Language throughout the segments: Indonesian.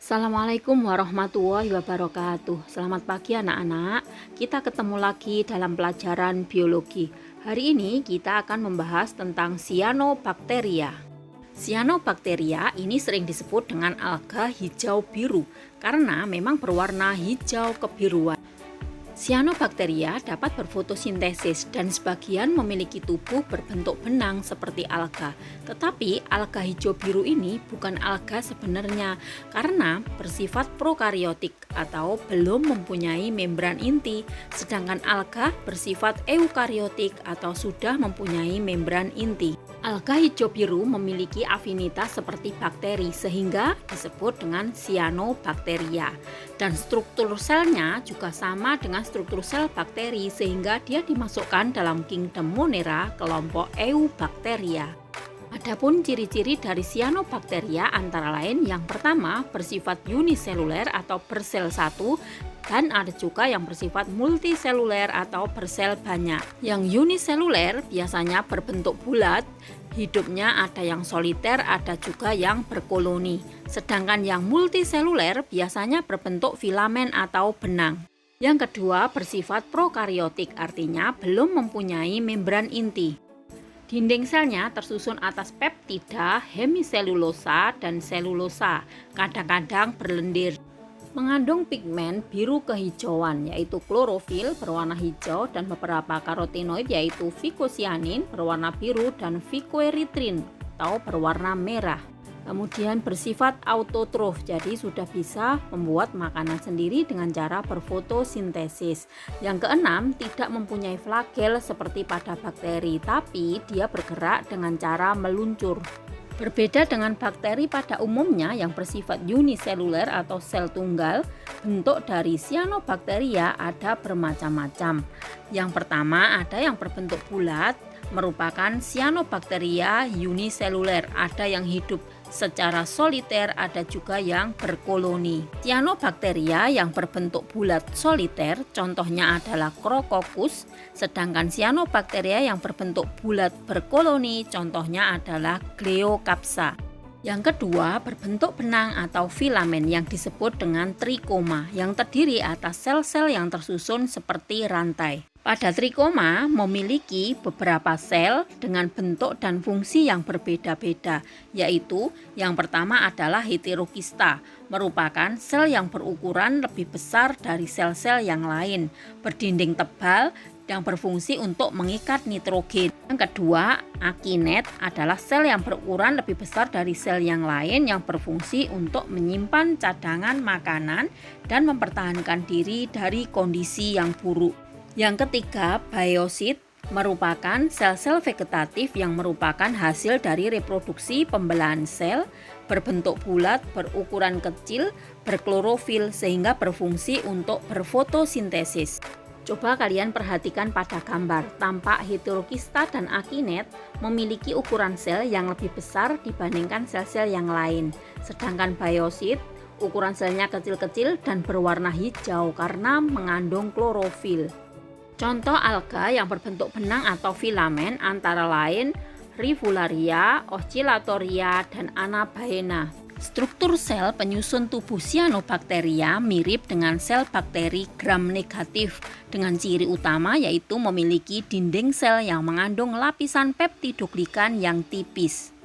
Assalamualaikum warahmatullahi wabarakatuh. Selamat pagi anak-anak. Kita ketemu lagi dalam pelajaran biologi. Hari ini kita akan membahas tentang cyanobacteria. Cyanobacteria ini sering disebut dengan alga hijau biru karena memang berwarna hijau kebiruan. Cyanobacteria dapat berfotosintesis dan sebagian memiliki tubuh berbentuk benang seperti alga. Tetapi alga hijau biru ini bukan alga sebenarnya karena bersifat prokariotik atau belum mempunyai membran inti, sedangkan alga bersifat eukariotik atau sudah mempunyai membran inti. Alga hijau biru memiliki afinitas seperti bakteri sehingga disebut dengan cyanobacteria. Dan struktur selnya juga sama dengan struktur sel bakteri sehingga dia dimasukkan dalam kingdom Monera kelompok Eubacteria. Adapun ciri-ciri dari cyanobacteria antara lain yang pertama bersifat uniseluler atau bersel satu, dan ada juga yang bersifat multiseluler atau bersel banyak. Yang uniseluler biasanya berbentuk bulat, hidupnya ada yang soliter, ada juga yang berkoloni. Sedangkan yang multiseluler biasanya berbentuk filamen atau benang. Yang kedua bersifat prokariotik, artinya belum mempunyai membran inti. Dinding selnya tersusun atas peptida, hemiselulosa, dan selulosa, kadang-kadang berlendir. Mengandung pigmen biru kehijauan yaitu klorofil berwarna hijau dan beberapa karotenoid yaitu vicocyanin berwarna biru dan phycoerythrin atau berwarna merah. Kemudian bersifat autotrof, jadi sudah bisa membuat makanan sendiri dengan cara berfotosintesis. Yang keenam, tidak mempunyai flagel seperti pada bakteri, tapi dia bergerak dengan cara meluncur. Berbeda dengan bakteri pada umumnya yang bersifat uniseluler atau sel tunggal, bentuk dari cyanobacteria ada bermacam-macam. Yang pertama ada yang berbentuk bulat, merupakan cyanobacteria uniseluler, ada yang hidup secara soliter, ada juga yang berkoloni. Cyanobacteria yang berbentuk bulat soliter contohnya adalah Crococcus, sedangkan cyanobacteria yang berbentuk bulat berkoloni contohnya adalah Gleocapsa. Yang kedua berbentuk benang atau filamen yang disebut dengan trikoma yang terdiri atas sel-sel yang tersusun seperti rantai. Pada trikoma memiliki beberapa sel dengan bentuk dan fungsi yang berbeda-beda, yaitu yang pertama adalah heterokista, merupakan sel yang berukuran lebih besar dari sel-sel yang lain, berdinding tebal, yang berfungsi untuk mengikat nitrogen. Yang kedua, akinet adalah sel yang berukuran lebih besar dari sel yang lain yang berfungsi untuk menyimpan cadangan makanan dan mempertahankan diri dari kondisi yang buruk. Yang ketiga, biosit merupakan sel-sel vegetatif yang merupakan hasil dari reproduksi pembelahan sel, berbentuk bulat, berukuran kecil, berklorofil sehingga berfungsi untuk berfotosintesis. Coba kalian perhatikan pada gambar, tampak heterokista dan akinet memiliki ukuran sel yang lebih besar dibandingkan sel-sel yang lain. Sedangkan biosit, ukuran selnya kecil-kecil dan berwarna hijau karena mengandung klorofil. Contoh alga yang berbentuk benang atau filamen antara lain Rivularia, Oscillatoria, dan Anabaena. Struktur sel penyusun tubuh cyanobacteria mirip dengan sel bakteri gram negatif dengan ciri utama yaitu memiliki dinding sel yang mengandung lapisan peptidoglikan yang tipis.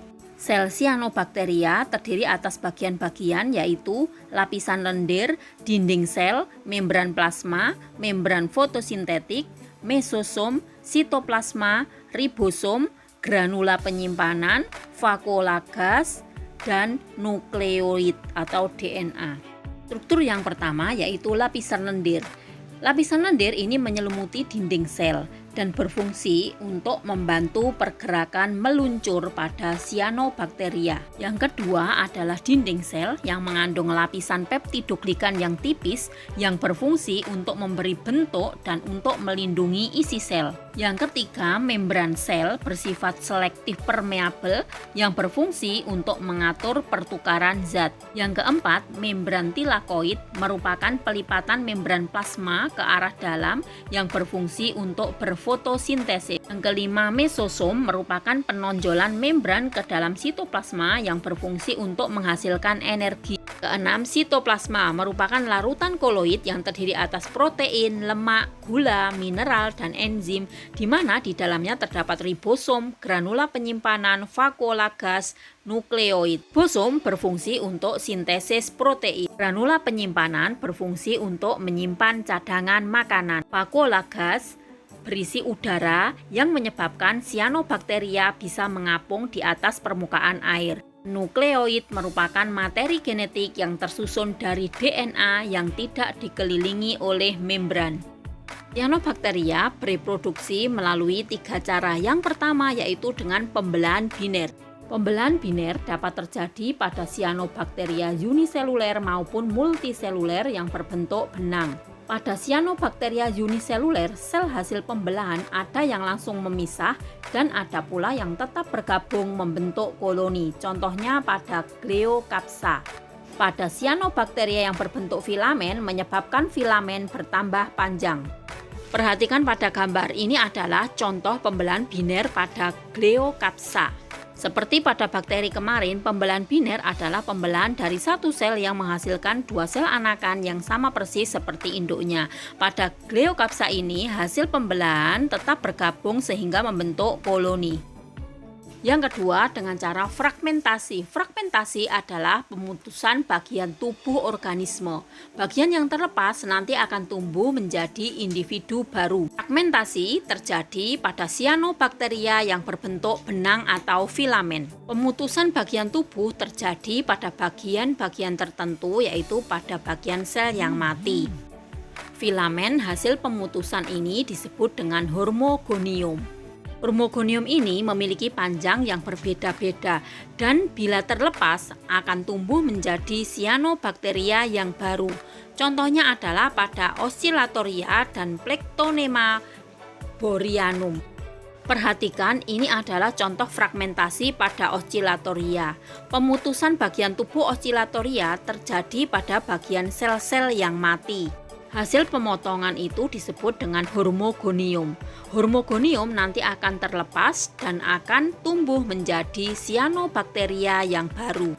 Sel cyanobacteria terdiri atas bagian-bagian yaitu lapisan lendir, dinding sel, membran plasma, membran fotosintetik, mesosom, sitoplasma, ribosom, granula penyimpanan, vakuolagas, dan nukleoid atau DNA. Struktur yang pertama yaitu lapisan lendir. Lapisan lendir ini menyelimuti dinding sel dan berfungsi untuk membantu pergerakan meluncur pada cyanobacteria. Yang kedua adalah dinding sel yang mengandung lapisan peptidoglikan yang tipis yang berfungsi untuk memberi bentuk dan untuk melindungi isi sel. Yang ketiga, membran sel bersifat selektif permeabel yang berfungsi untuk mengatur pertukaran zat. Yang keempat, membran tilakoid merupakan pelipatan membran plasma ke arah dalam yang berfungsi untuk berfungsi fotosintesis. Yang kelima, mesosom merupakan penonjolan membran ke dalam sitoplasma yang berfungsi untuk menghasilkan energi. Keenam, sitoplasma merupakan larutan koloid yang terdiri atas protein, lemak, gula, mineral, dan enzim, di mana di dalamnya terdapat ribosom, granula penyimpanan, vakuola gas, nukleoid. Ribosom berfungsi untuk sintesis protein. Granula penyimpanan berfungsi untuk menyimpan cadangan makanan. Vakuola gas berisi udara yang menyebabkan cyanobacteria bisa mengapung di atas permukaan air. Nukleoid merupakan materi genetik yang tersusun dari DNA yang tidak dikelilingi oleh membran. Cyanobacteria bereproduksi melalui 3 cara. Yang pertama yaitu dengan pembelahan biner. Pembelahan biner dapat terjadi pada cyanobacteria uniseluler maupun multiseluler yang berbentuk benang. Pada cyanobacteria uniseluler, sel hasil pembelahan ada yang langsung memisah dan ada pula yang tetap bergabung membentuk koloni. Contohnya pada Gleyocapsa. Pada cyanobacteria yang berbentuk filamen menyebabkan filamen bertambah panjang. Perhatikan pada gambar, ini adalah contoh pembelahan biner pada Gleyocapsa. Seperti pada bakteri kemarin, pembelahan biner adalah pembelahan dari satu sel yang menghasilkan 2 sel anakan yang sama persis seperti induknya. Pada Gleyocapsa ini, hasil pembelahan tetap bergabung sehingga membentuk koloni. Yang kedua, dengan cara fragmentasi. Fragmentasi adalah pemutusan bagian tubuh organisme. Bagian yang terlepas nanti akan tumbuh menjadi individu baru. Fragmentasi terjadi pada cyanobacteria yang berbentuk benang atau filamen. Pemutusan bagian tubuh terjadi pada bagian-bagian tertentu, yaitu pada bagian sel yang mati. Filamen hasil pemutusan ini disebut dengan hormogonium. Hormogonium ini memiliki panjang yang berbeda-beda dan bila terlepas akan tumbuh menjadi cyanobacteria yang baru. Contohnya adalah pada Oscillatoria dan Plectonema boreanum. Perhatikan, ini adalah contoh fragmentasi pada Oscillatoria. Pemutusan bagian tubuh Oscillatoria terjadi pada bagian sel-sel yang mati. Hasil pemotongan itu disebut dengan hormogonium. Hormogonium nanti akan terlepas dan akan tumbuh menjadi cyanobacteria yang baru.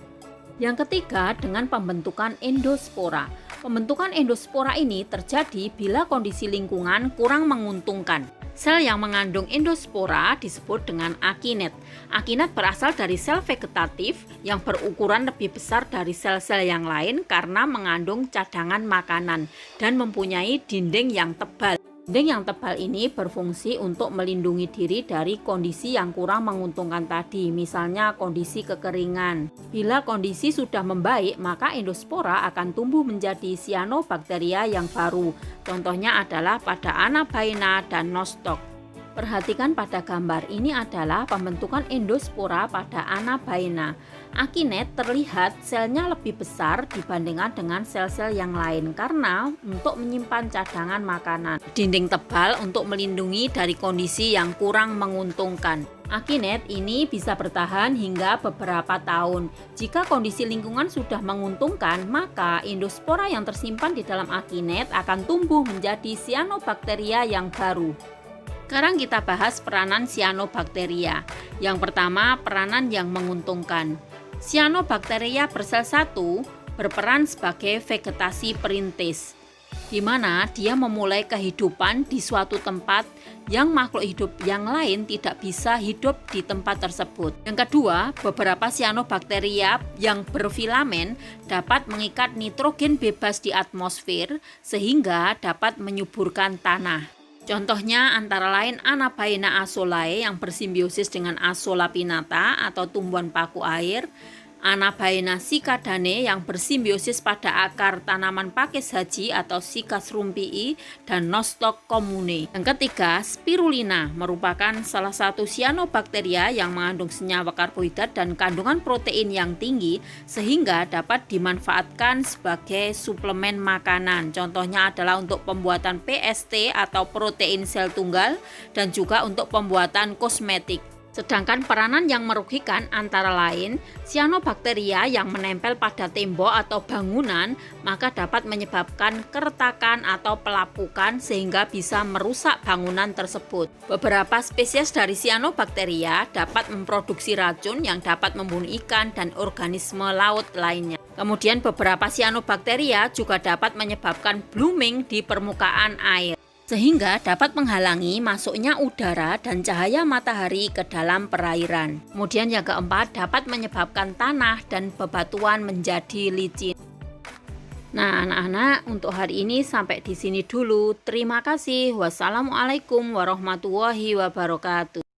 Yang ketiga, dengan pembentukan endospora. Pembentukan endospora ini terjadi bila kondisi lingkungan kurang menguntungkan. Sel yang mengandung endospora disebut dengan akinet. Akinet berasal dari sel vegetatif yang berukuran lebih besar dari sel-sel yang lain karena mengandung cadangan makanan dan mempunyai dinding yang tebal. Dinding yang tebal ini berfungsi untuk melindungi diri dari kondisi yang kurang menguntungkan tadi, misalnya kondisi kekeringan. Bila kondisi sudah membaik, maka endospora akan tumbuh menjadi cyanobacteria yang baru. Contohnya adalah pada Anabaena dan Nostoc. Perhatikan pada gambar, ini adalah pembentukan endospora pada Anabaena. Akinet terlihat selnya lebih besar dibandingkan dengan sel-sel yang lain karena untuk menyimpan cadangan makanan. Dinding tebal untuk melindungi dari kondisi yang kurang menguntungkan. Akinet ini bisa bertahan hingga beberapa tahun. Jika kondisi lingkungan sudah menguntungkan, maka endospora yang tersimpan di dalam akinet akan tumbuh menjadi cyanobacteria yang baru. Sekarang kita bahas peranan cyanobacteria. Yang pertama, peranan yang menguntungkan. Cyanobacteria bersel satu berperan sebagai vegetasi perintis, di mana dia memulai kehidupan di suatu tempat yang makhluk hidup yang lain tidak bisa hidup di tempat tersebut. Yang kedua, beberapa cyanobacteria yang berfilamen dapat mengikat nitrogen bebas di atmosfer sehingga dapat menyuburkan tanah. Contohnya antara lain Anabaena asolae yang bersimbiosis dengan Azolla pinnata atau tumbuhan paku air, Anabaena cicadanae yang bersimbiosis pada akar tanaman pakis haji atau Cycas rumpii, dan Nostoc commune. Yang ketiga, spirulina merupakan salah satu cyanobacteria yang mengandung senyawa karbohidrat dan kandungan protein yang tinggi sehingga dapat dimanfaatkan sebagai suplemen makanan. Contohnya adalah untuk pembuatan PST atau protein sel tunggal dan juga untuk pembuatan kosmetik. Sedangkan peranan yang merugikan antara lain cyanobacteria yang menempel pada tembok atau bangunan, maka dapat menyebabkan keretakan atau pelapukan sehingga bisa merusak bangunan tersebut. Beberapa spesies dari cyanobacteria dapat memproduksi racun yang dapat membunuh ikan dan organisme laut lainnya. Kemudian beberapa cyanobacteria juga dapat menyebabkan blooming di permukaan air, sehingga dapat menghalangi masuknya udara dan cahaya matahari ke dalam perairan. Kemudian yang keempat, dapat menyebabkan tanah dan bebatuan menjadi licin. Nah, anak-anak, untuk hari ini sampai di sini dulu. Terima kasih. Wassalamualaikum warahmatullahi wabarakatuh.